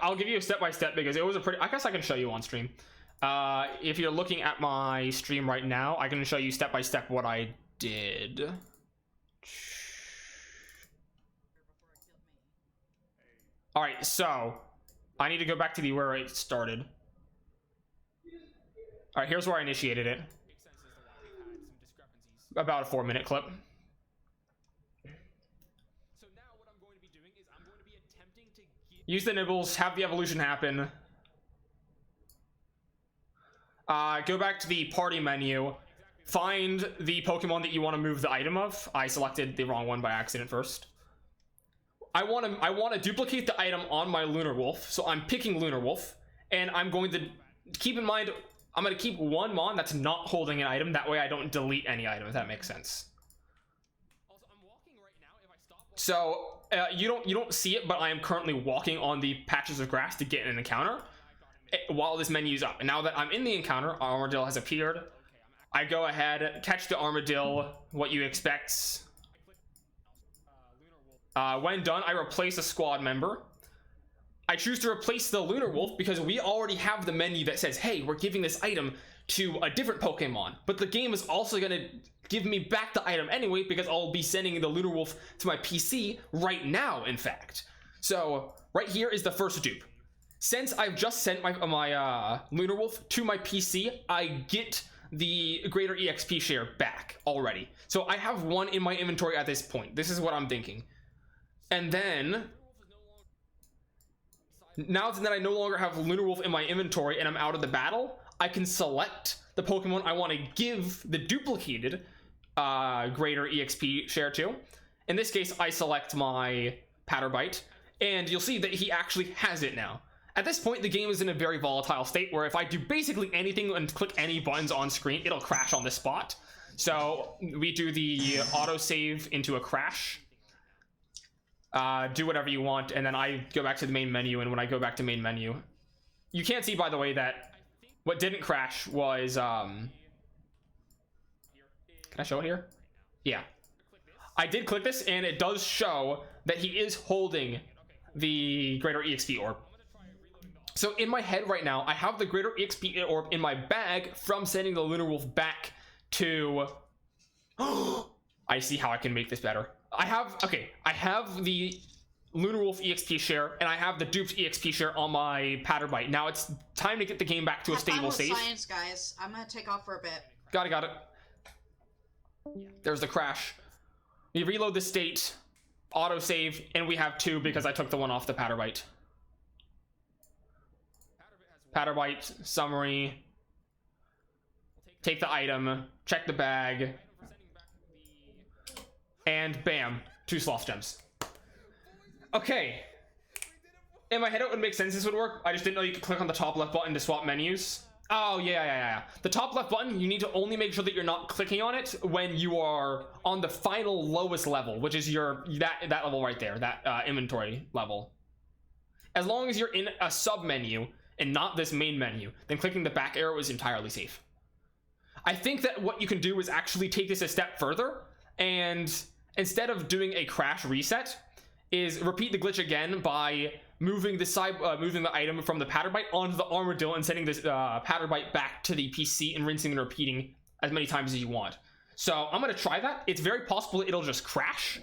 I'll give you a step-by-step because it was a pretty, I guess I can show you on stream. If you're looking at my stream right now, I can show you step-by-step what I did. All right, so I need to go back to where it started. All right, here's where I initiated it. About a 4-minute clip. So now what I'm going to be doing is I'm going to be attempting to use the nibbles, have the evolution happen. Go back to the party menu, find the Pokemon that you want to move the item of. I selected the wrong one by accident first. I want to duplicate the item on my Lunar Wolf, so I'm picking Lunar Wolf, and I'm going to keep in mind I'm going to keep one Mon that's not holding an item. That way I don't delete any item, if that makes sense. So you don't see it, but I am currently walking on the patches of grass to get an encounter while this menu's up. And now that I'm in the encounter, Armadillo has appeared. I go ahead, catch the Armadillo, what you expect. When done, I replace a squad member. I choose to replace the Lunar Wolf because we already have the menu that says, hey, we're giving this item to a different Pokemon. But the game is also going to give me back the item anyway because I'll be sending the Lunar Wolf to my PC right now, in fact. So right here is the first dupe. Since I've just sent my Lunar Wolf to my PC, I get the greater EXP share back already. So I have one in my inventory at this point. This is what I'm thinking. And then, now that I no longer have Lunar Wolf in my inventory and I'm out of the battle, I can select the Pokemon I want to give the duplicated greater EXP share to. In this case, I select my Patterbite, and you'll see that he actually has it now. At this point, the game is in a very volatile state where if I do basically anything and click any buttons on screen, it'll crash on the spot. So we do the autosave into a crash. Do whatever you want, and then I go back to the main menu, and when I go back to main menu, you can't see, by the way, that what didn't crash was, can I show it here? Yeah. I did click this, and it does show that he is holding the greater EXP orb. So in my head right now, I have the greater EXP orb in my bag from sending the Lunar Wolf back to... I see how I can make this better. I have the Lunar Wolf EXP share, and I have the duped EXP share on my Patterbite. Now it's time to get the game back to a stable state. Science, guys. I'm gonna take off for a bit. Got it. There's the crash. We reload the state, autosave, and we have 2 because I took the one off the Patterbite. Patterbite, summary, take the item, check the bag, and bam, 2 sloth gems. Okay. In my head it would make sense this would work. I just didn't know you could click on the top left button to swap menus. Oh, yeah. The top left button, you need to only make sure that you're not clicking on it when you are on the final lowest level, which is that level right there, that inventory level. As long as you're in a sub menu and not this main menu, then clicking the back arrow is entirely safe. I think that what you can do is actually take this a step further, and instead of doing a crash reset, is repeat the glitch again by moving the item from the Patterbite onto the Armadillo and sending this Patterbite back to the PC and rinsing and repeating as many times as you want. So I'm gonna try that. It's very possible it'll just crash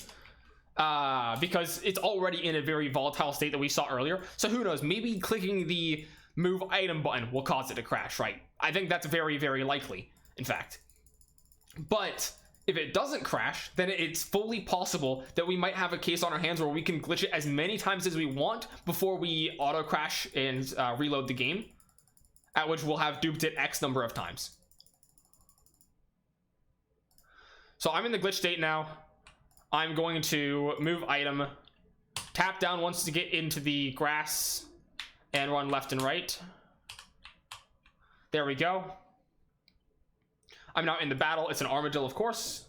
because it's already in a very volatile state that we saw earlier. So who knows? Maybe clicking the move item button will cause it to crash, right? I think that's very, very likely, in fact. But if it doesn't crash, then it's fully possible that we might have a case on our hands where we can glitch it as many times as we want before we auto crash and reload the game, at which we'll have duped it X number of times. So I'm in the glitch state now. I'm going to move item, tap down once to get into the grass, and run left and right. There we go. I'm now in the battle. It's an Armadillo, of course.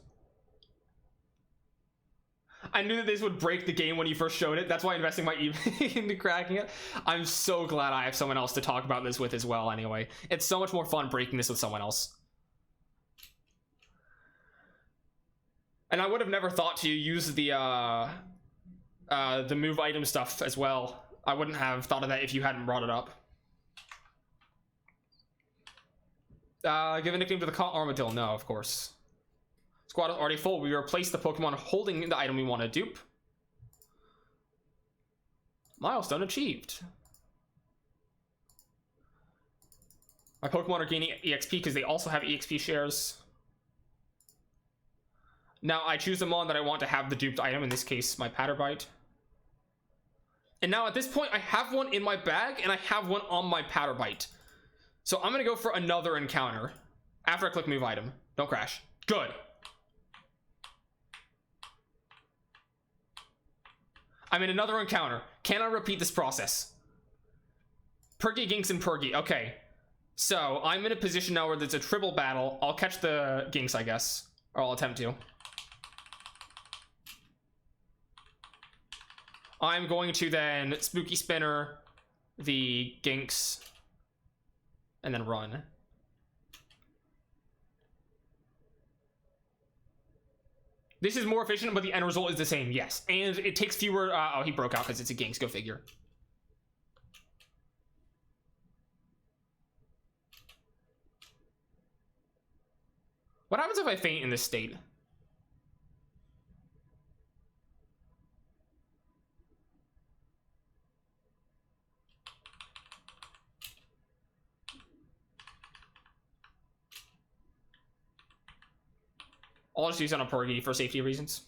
I knew that this would break the game when you first showed it. That's why I'm investing my evening into cracking it. I'm so glad I have someone else to talk about this with as well anyway. It's so much more fun breaking this with someone else. And I would have never thought to use the move item stuff as well I wouldn't have thought of that if you hadn't brought it up. Give a nickname to the armadillo. No, of course. Squad is already full. We replace the Pokemon holding the item we want to dupe. Milestone achieved. My Pokemon are gaining EXP because they also have EXP shares. Now I choose the mon that I want to have the duped item, in this case my Patterbite. And now at this point I have one in my bag and I have one on my Patterbite. So I'm gonna go for another encounter after I click move item. Don't crash. Good. I'm in another encounter. Can I repeat this process? Purrgy, Ginks, and Purrgy. Okay. So I'm in a position now where there's a triple battle. I'll catch the Ginks, I guess. Or I'll attempt to. I'm going to then Spooky Spinner the Ginks and then run. This is more efficient, but the end result is the same, yes. And it takes fewer... oh, he broke out because it's a Ginks, go figure. What happens if I faint in this state? I'll just use it on a Purrgy for safety reasons.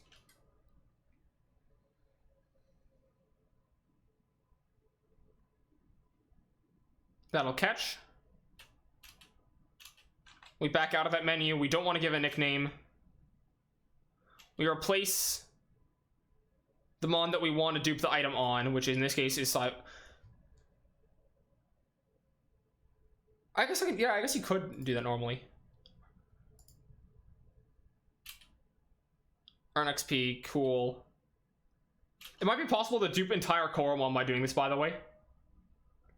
That'll catch. We back out of that menu. We don't want to give a nickname. We replace the mon that we want to dupe the item on, which in this case is... I guess I could... Yeah, I guess you could do that normally. Earn XP, cool. It might be possible to dupe entire Coromon by doing this, by the way.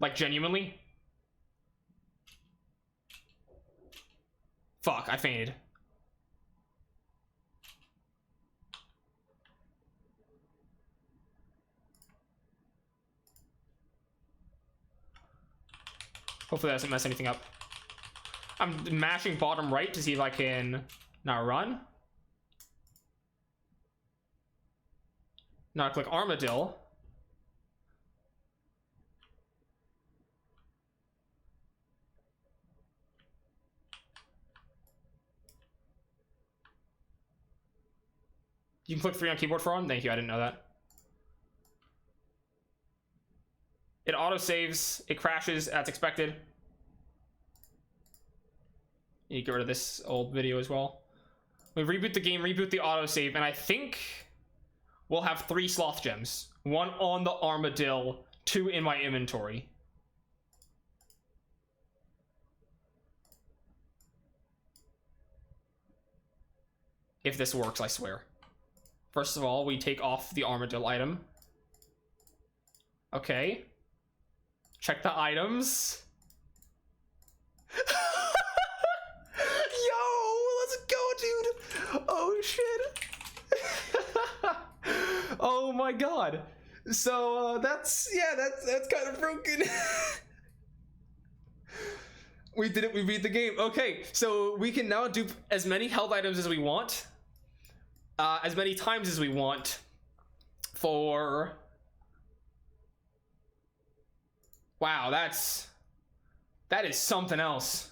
Like, genuinely. Fuck, I fainted. Hopefully that doesn't mess anything up. I'm mashing bottom right to see if I can now run. Now I click Armadillo. You can click 3 on keyboard for on. Thank you, I didn't know that. It auto-saves, it crashes as expected. You get rid of this old video as well. We reboot the game, reboot the autosave, and I think we'll have 3 sloth gems. 1 on the armadillo, 2 in my inventory. If this works, I swear. First of all, we take off the armadillo item. Okay. Check the items. Yo, let's go, dude. Oh, shit. Oh my god. So that's kind of broken. We did it, we beat the game. Okay, so we can now dupe as many health items as we want, as many times as we want, for... Wow, that is something else.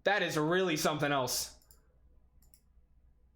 That is really something else.